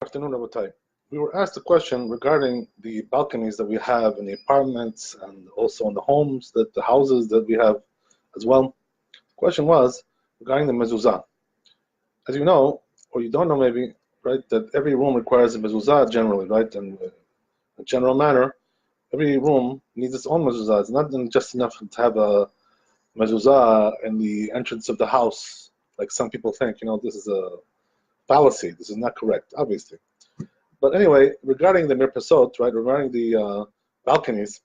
Afternoon, Rabbi. We were asked a question regarding the balconies that we have in the apartments and also in the homes, the houses that we have as well. The question was regarding the mezuzah. As you know, or you don't know maybe, right, that every room requires a mezuzah generally, right? And in a general manner, every room needs its own mezuzah. It's not just enough to have a mezuzah in the entrance of the house, like some people think. This is a fallacy. This is not correct, obviously. But anyway, regarding the mirpasot, right, regarding the balconies,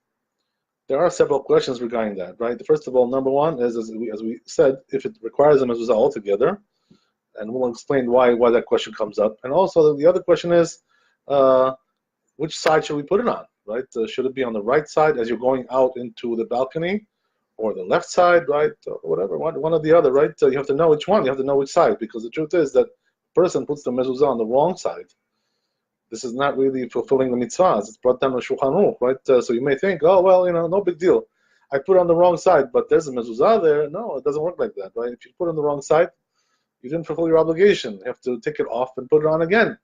there are several questions regarding that, right? First of all, number one is, as we said, if it requires a mezuzah altogether, and we'll explain why that question comes up. And also, the other question is, which side should we put it on, right? Should it be on the right side as you're going out into the balcony, or the left side, right? Or whatever, one or the other, right? You have to know which one. You have to know which side, because the truth is that person puts the mezuzah on the wrong side. This is not really fulfilling the mitzvahs. It's brought down to Shulchan Aruch, right? So you may think, oh, well, no big deal. I put it on the wrong side, but there's a mezuzah there. No, it doesn't work like that, right? If you put it on the wrong side, you didn't fulfill your obligation. You have to take it off and put it on again.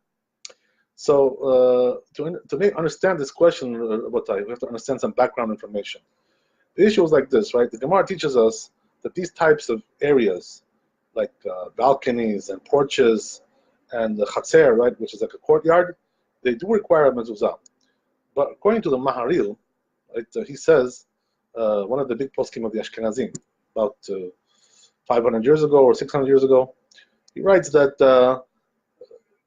So to understand this question, Rabbi, we have to understand some background information. The issue is like this, right? The Gemara teaches us that these types of areas, like balconies and porches and the chatzer, right, which is like a courtyard, they do require a mezuzah. But according to the Maharil, right, he says, one of the big poskim of the Ashkenazim, about 500 years ago or 600 years ago, he writes that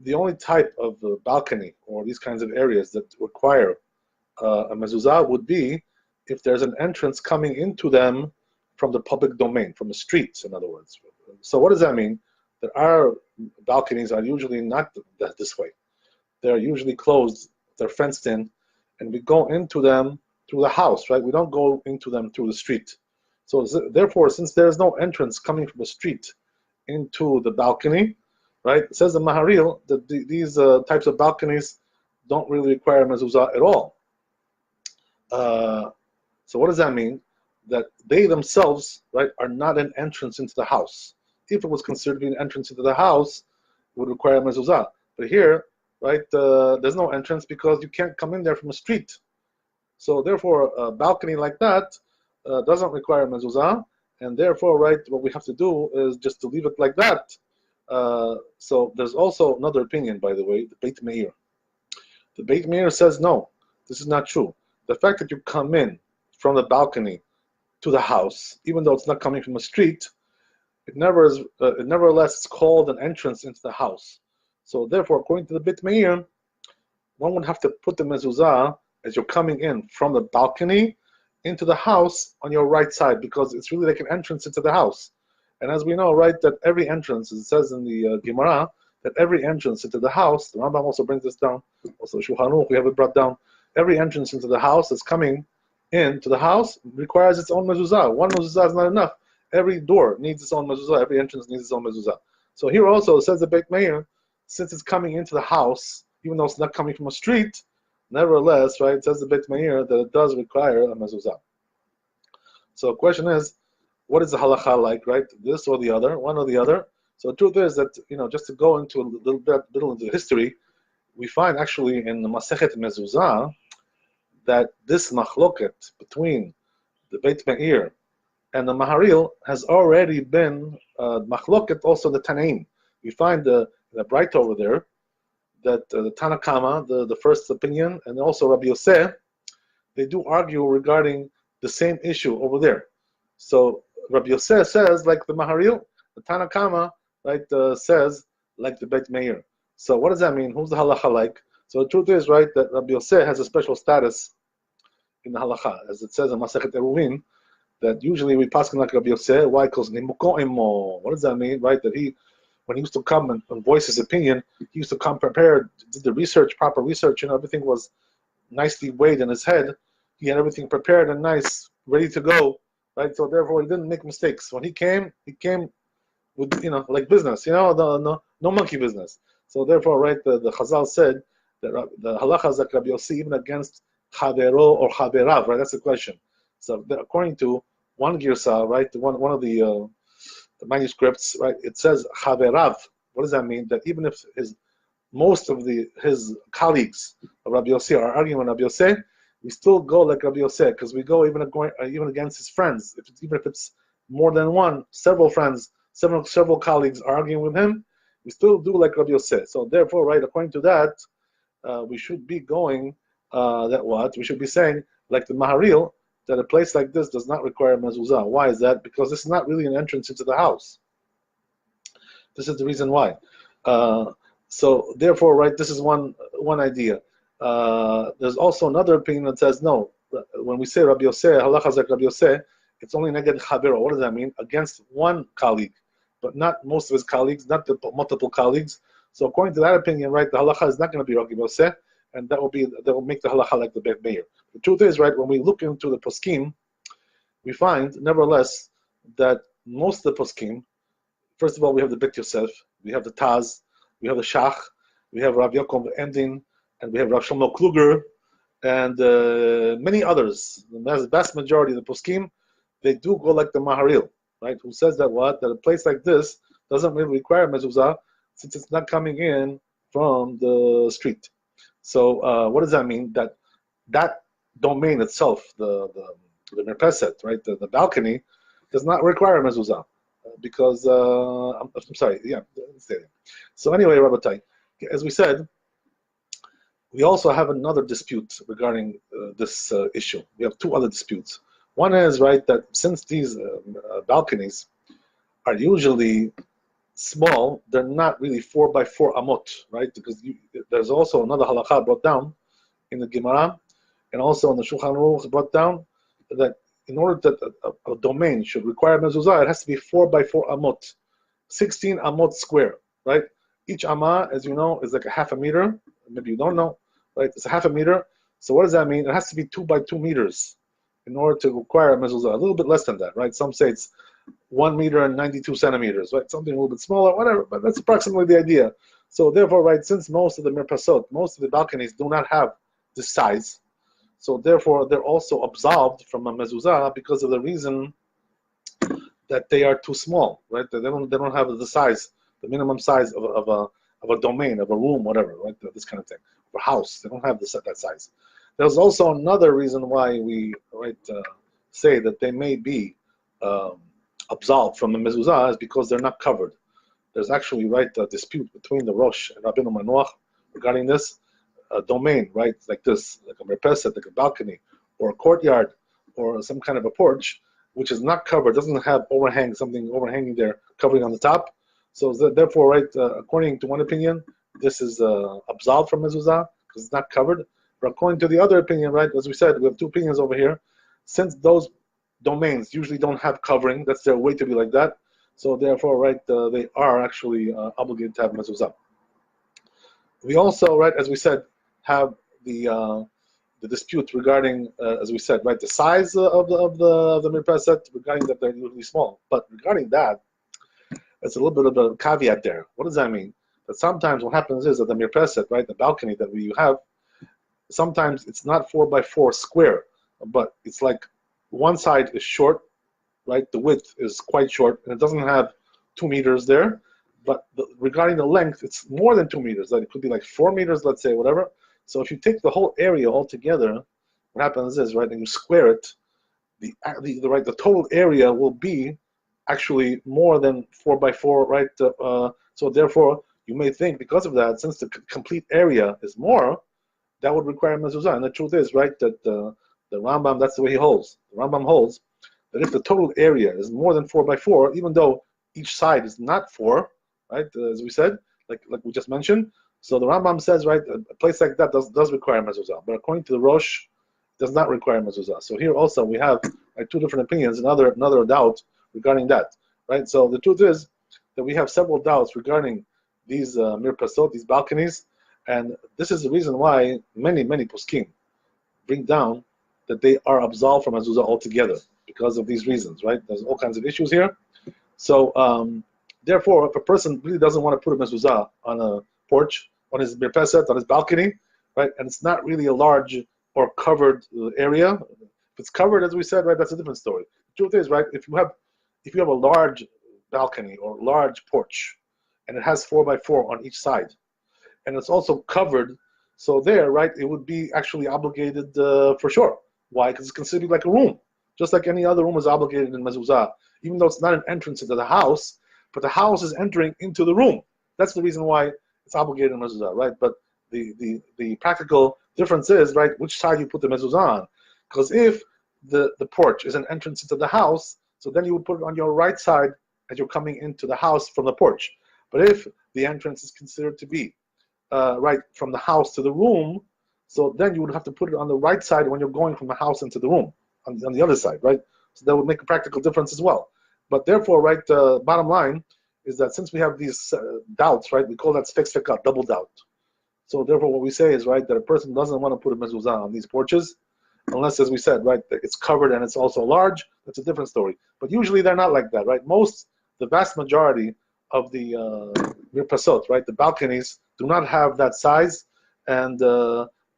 the only type of balcony or these kinds of areas that require a mezuzah would be if there's an entrance coming into them from the public domain, from the streets, in other words. So what does that mean? That our balconies are usually not this way. They're usually closed, they're fenced in, and we go into them through the house, right? We don't go into them through the street. So therefore, since there's no entrance coming from the street into the balcony, right, it says the Maharil that these types of balconies don't really require mezuzah at all. So what does that mean? That they themselves, right, are not an entrance into the house. If it was considered to be an entrance into the house, it would require a mezuzah. But here, right, there's no entrance because you can't come in there from the street. So therefore, a balcony like that doesn't require a mezuzah, and therefore, right, what we have to do is just to leave it like that. So there's also another opinion, by the way, the Beit Meir. The Beit Meir says, no, this is not true. The fact that you come in from the balcony to the house, even though it's not coming from the street, it nevertheless is called an entrance into the house. So therefore, according to the Beit Meir, one would have to put the mezuzah as you're coming in from the balcony into the house on your right side, because it's really like an entrance into the house. And as we know, right, that every entrance, as it says in the Gemara, that every entrance into the house, the Rambam also brings this down, also Shulchan Aruch, we have it brought down, every entrance into the house that's coming into the house requires its own mezuzah. One mezuzah is not enough. Every door needs its own mezuzah. Every entrance needs its own mezuzah. So here also it says the Beit Meir, since it's coming into the house, even though it's not coming from a street, nevertheless, right, it says the Beit Meir that it does require a mezuzah. So the question is, what is the halacha like, right? This or the other, one or the other. So the truth is that, just to go into a little into history, we find actually in the Masechet Mezuzah that this machloket between the Beit Meir and the Maharil has already been machloket also the Tanaim. We find the Braita over there that the Tanakama, the first opinion, and also Rabbi Yosef, they do argue regarding the same issue over there. So Rabbi Yosef says like the Maharil, the Tanakama, right, says like the Beit Meir. So what does that mean? Who's the halacha like? So the truth is, right, that Rabbi Yosef has a special status in the halacha, as it says in Masechet Eruvin, that usually we pass like Rabbi Yosef. Why? Because what does that mean, right? That when he used to come and voice his opinion, he used to come prepared, did the research, proper research, everything was nicely weighed in his head. He had everything prepared and nice, ready to go, right? So therefore, he didn't make mistakes. When he came with, like business, no monkey business. So therefore, right, the Chazal said that the halacha is like Rabbi Yossi, even against Chavero or Chaverav, right? That's the question. So according to one girsa, right, one of the manuscripts, right, it says Chaverav. What does that mean? That even if most of his colleagues of Rabbi Yossi are arguing with Rabbi Yossi, we still go like Rabbi Yossi, because we go even against his friends. Even if it's more than one, several friends, several colleagues are arguing with him, we still do like Rabbi Yossi. So therefore, right, according to that, we should be going we should be saying, like the Maharil, that a place like this does not require mezuzah. Why is that? Because this is not really an entrance into the house. This is the reason why. So therefore, right, this is one idea. There's also another opinion that says no. When we say Rabbi Yossi, halacha like Rabbi Yossi, it's only neged chavero. What does that mean? Against one colleague, but not most of his colleagues, not the multiple colleagues. So according to that opinion, right, the halacha is not going to be Rabbi Yossi, and that will make the halacha like the Bet Meir. The truth is, right, when we look into the poskim, we find, nevertheless, that most of the poskim, first of all, we have the Bet Yosef, we have the Taz, we have the Shach, we have Rav Yaakov Endin, and we have Rav Shlomo Kluger, and many others. The vast majority of the poskim, they do go like the Maharil, right? Who says that that a place like this doesn't really require mezuzah, since it's not coming in from the street. So what does that mean? That domain itself, the merpeset, right, the balcony, does not require mezuzah, because I'm sorry, yeah. So anyway, Rabbi, as we said, we also have another dispute regarding this issue. We have two other disputes. One is, right, that since these balconies are usually small, they're not really 4x4 amot, right? Because there's also another halakha brought down in the Gemara, and also in the Shulchan Aruch brought down, that in order that a domain should require mezuzah, it has to be 4x4 amot, 16 amot square, right? Each amah, as you know, is like a half a meter. Maybe you don't know, right? It's a half a meter. So what does that mean? It has to be 2 by 2 meters in order to require a mezuzah. A little bit less than that, right? Some say it's 1 meter and 92 centimeters, right? Something a little bit smaller, whatever, but that's approximately the idea. So therefore, right, since most of the mirpasot, most of the balconies do not have this size, so therefore they're also absolved from a mezuzah because of the reason that they are too small, right? They don't have the size, the minimum size of a domain, of a room, whatever, right? This kind of thing. Of a house, they don't have that size. There's also another reason why we say that they may be absolved from the mezuzah, is because they're not covered. There's actually a dispute between the Rosh and Rabbeinu Manoach regarding this. A domain, right, like this, like a merpeset, like a balcony, or a courtyard, or some kind of a porch, which is not covered, doesn't have something overhanging there, covering on the top. So therefore, right, according to one opinion, this is absolved from mezuzah because it's not covered. But according to the other opinion, right, as we said, we have two opinions over here. Since those domains usually don't have covering, that's their way to be like that. So therefore, right, they are actually obligated to have mezuzah. We also, right, as we said, have the dispute regarding, as we said, right, the size of the mirpaset, regarding that they're usually small. But regarding that, there's a little bit of a caveat there. What does that mean? That sometimes what happens is that the mirpaset, right, the balcony that you have, sometimes it's not 4x4 square, but it's like one side is short, right? The width is quite short, and it doesn't have 2 meters there. But regarding the length, it's more than 2 meters. Like it could be like 4 meters, let's say, whatever. So if you take the whole area altogether, what happens is, right, and you square it, the total area will be actually more than 4x4, right? So therefore, you may think because of that, since the complete area is more, that would require mezuzah. And the truth is, right, that the Rambam, that's the way he holds. The Rambam holds that if the total area is more than 4x4, even though each side is not 4, right, as we said, like we just mentioned, so the Rambam says, right, a place like that does require mezuzah, but according to the Rosh, it does not require mezuzah. So here also we have two different opinions, another doubt regarding that, right? So the truth is that we have several doubts regarding these mirpasot, these balconies, and this is the reason why many poskim bring down that they are absolved from mezuzah altogether because of these reasons, right? There's all kinds of issues here. So therefore, if a person really doesn't want to put a mezuzah on a porch, on his mirpeset, on his balcony, right, and it's not really a large or covered area. If it's covered, as we said, right, that's a different story. The truth is, right, if you have a large balcony or large porch, and it has 4x4 on each side, and it's also covered. So there, right, it would be actually obligated for sure. Why? Because it's considered like a room, just like any other room is obligated in mezuzah, even though it's not an entrance into the house, but the house is entering into the room. That's the reason why it's obligated in mezuzah, right? But the practical difference is, right, which side you put the mezuzah on. Because if the porch is an entrance into the house, so then you would put it on your right side as you're coming into the house from the porch. But if the entrance is considered to be right from the house to the room, so then you would have to put it on the right side when you're going from the house into the room, on the other side, right? So that would make a practical difference as well. But therefore, right, bottom line is that since we have these doubts, right, we call that sfek, double doubt. So therefore, what we say is, right, that a person doesn't want to put a mezuzah on these porches, unless, as we said, right, it's covered and it's also large. That's a different story. But usually they're not like that, right? The vast majority of the mirpasot, right, the balconies, do not have that size, and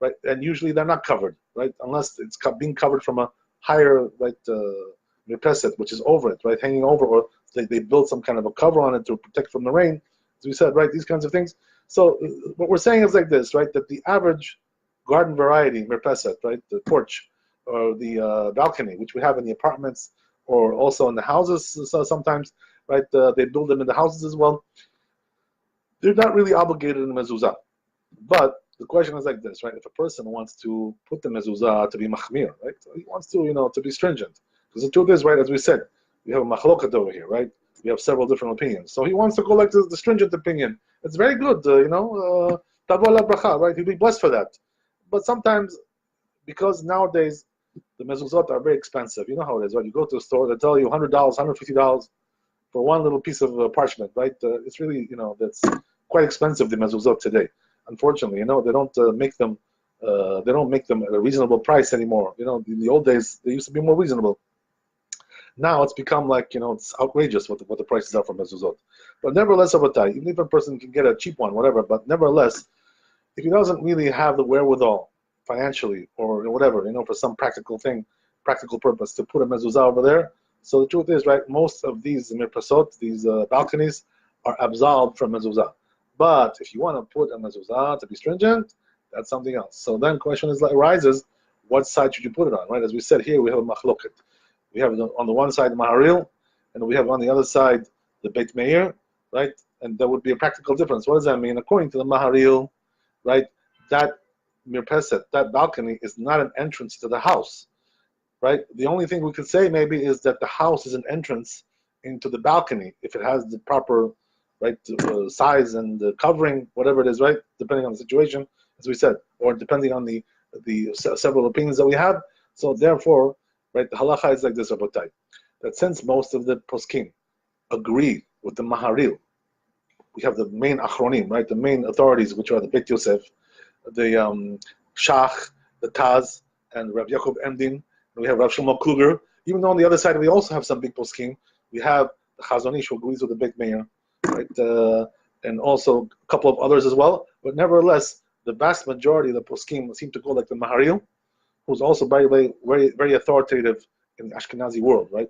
right, and usually they're not covered, right, unless it's being covered from a higher, right, mirpaset, which is over it, right, hanging over, or they build some kind of a cover on it to protect from the rain, as we said, right, these kinds of things. So what we're saying is like this, right, that the average garden variety mirpaset, right, the porch or the balcony, which we have in the apartments or also in the houses sometimes, right, they build them in the houses as well. They're not really obligated in mezuzah. But the question is like this, right? If a person wants to put the mezuzah to be machmir, right? So he wants to, to be stringent. Because the truth is, right, as we said, we have a machlokat over here, right? We have several different opinions. So he wants to go like the stringent opinion. It's very good, tabo la bracha, right? He'll be blessed for that. But sometimes, because nowadays the mezuzot are very expensive, you know how it is, right? You go to a store, they tell you $100, $150 for one little piece of parchment, right? It's really, that's quite expensive, the mezuzot today. Unfortunately, they don't make them at a reasonable price anymore. In the old days, they used to be more reasonable. Now it's become like, it's outrageous what the prices are for mezuzot. But nevertheless, even if a person can get a cheap one, whatever, but nevertheless, if he doesn't really have the wherewithal financially or whatever, for some practical purpose to put a mezuzah over there, so the truth is, right, most of these mirpasot, these balconies, are absolved from mezuzah. But if you want to put a mezuzah to be stringent, that's something else. So then question arises, what side should you put it on, right? As we said here, we have a machloket. We have on the one side Maharil, and we have on the other side the Beit Meir, right? And there would be a practical difference. What does that mean? According to the Maharil, right, that mirpeset, that balcony, is not an entrance to the house, right? The only thing we could say maybe is that the house is an entrance into the balcony if it has the proper, right, size and the covering, whatever it is, right, depending on the situation, as we said, or depending on the several opinions that we have. So therefore, right, the halacha is like this, Rabbi, that since most of the poskim agree with the Maharil, we have the main achronim, right, the main authorities, which are the Beit Yosef, the Shach, the Taz, and Rav Yaakov Emdin, and we have Rav Shlomo Kluger. Even though on the other side we also have some big poskim, we have the Chazon Ish, who agrees with the Beit Meir, right, and also a couple of others as well. But nevertheless, the vast majority of the poskim seem to go like the Maharil, who's also, by the way, very, very authoritative in the Ashkenazi world, right?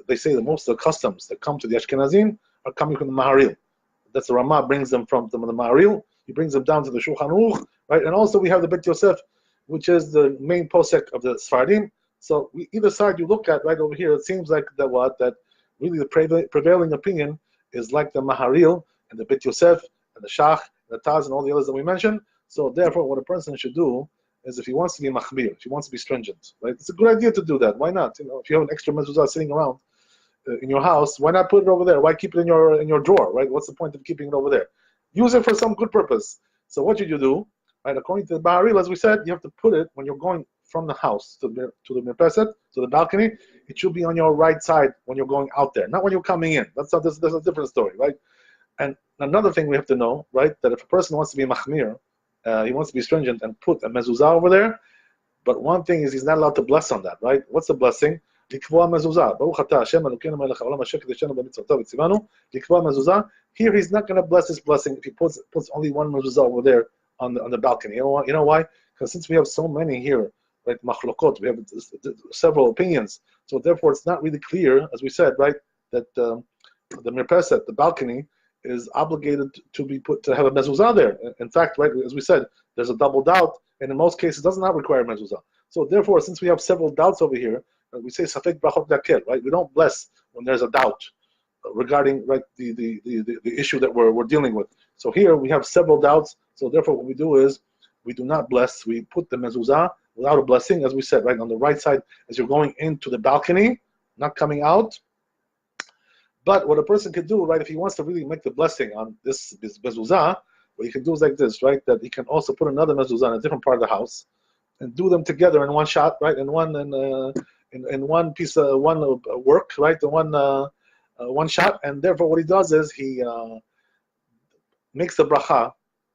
They say that most of the customs that come to the Ashkenazim are coming from the Maharil. That's the Ramah brings them from the Maharil. He brings them down to the Shulchan Aruch, right? And also we have the Beit Yosef, which is the main posek of the Sfaradim. So either side you look at, right over here, it seems like that really the prevailing opinion is like the Maharil and the Beit Yosef and the Shach, and the Taz, and all the others that we mentioned. So therefore, what a person should do is, if he wants to be machmir, if he wants to be stringent, right? It's a good idea to do that. Why not? If you have an extra mezuzah sitting around in your house, why not put it over there? Why keep it in your drawer, right? What's the point of keeping it over there? Use it for some good purpose. So what should you do? Right, according to the Baharil, as we said, you have to put it when you're going from the house to the mirpeset, to the balcony. It should be on your right side when you're going out there, not when you're coming in. That's a different story, right? And another thing we have to know, right, that if a person wants to be machmir, he wants to be stringent and put a mezuzah over there, but one thing is he's not allowed to bless on that, right? What's the blessing? Likvua mezuzah. Baruch atah Hashem Elokeinu melech haolam asher kiddushenu b'mitzvotav v'tzivanu. Likvua mezuzah. Here he's not going to bless his blessing if he puts only one mezuzah over there on the balcony. You know why? Because since we have so many here, right, machlokot, we have several opinions. So therefore, it's not really clear, as we said, right, that the mirpeset, the balcony, is obligated to be put to have a mezuzah there. In fact, right, as we said, there's a double doubt, and in most cases does not require mezuzah. So therefore, since we have several doubts over here, we say safek brachot dakir, right? We don't bless when there's a doubt regarding, right, the issue that we're dealing with. So here we have several doubts. So therefore, what we do is we do not bless. We put the mezuzah without a blessing, as we said, right on the right side as you're going into the balcony, not coming out. But what a person could do, right, if he wants to really make the blessing on this mezuzah, what he can do is like this, right, that he can also put another mezuzah in a different part of the house and do them together in one shot, right, in one piece of one work, right, in one shot. And therefore, what he does is he makes the bracha.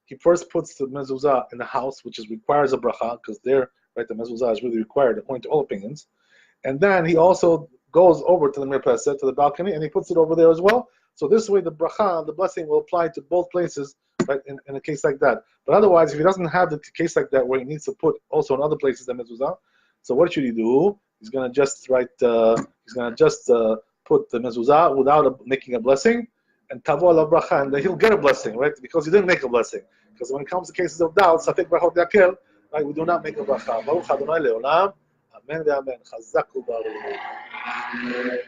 He first puts the mezuzah in the house, which requires a bracha, because there, right, the mezuzah is really required according to all opinions. And then he also goes over to the mirpesah, to the balcony, and he puts it over there as well. So this way, the bracha, the blessing, will apply to both places, right, in a case like that. But otherwise, if he doesn't have the case like that where he needs to put also in other places the mezuzah, so what should he do? He's gonna just put the mezuzah without making a blessing, and tavo la bracha, and then he'll get a blessing, right? Because he didn't make a blessing. Because when it comes to cases of doubt, safek brachot yakir, right, we do not make a bracha. Baruch Adonai leolam. Amen. Amen. Chazak u'baruch.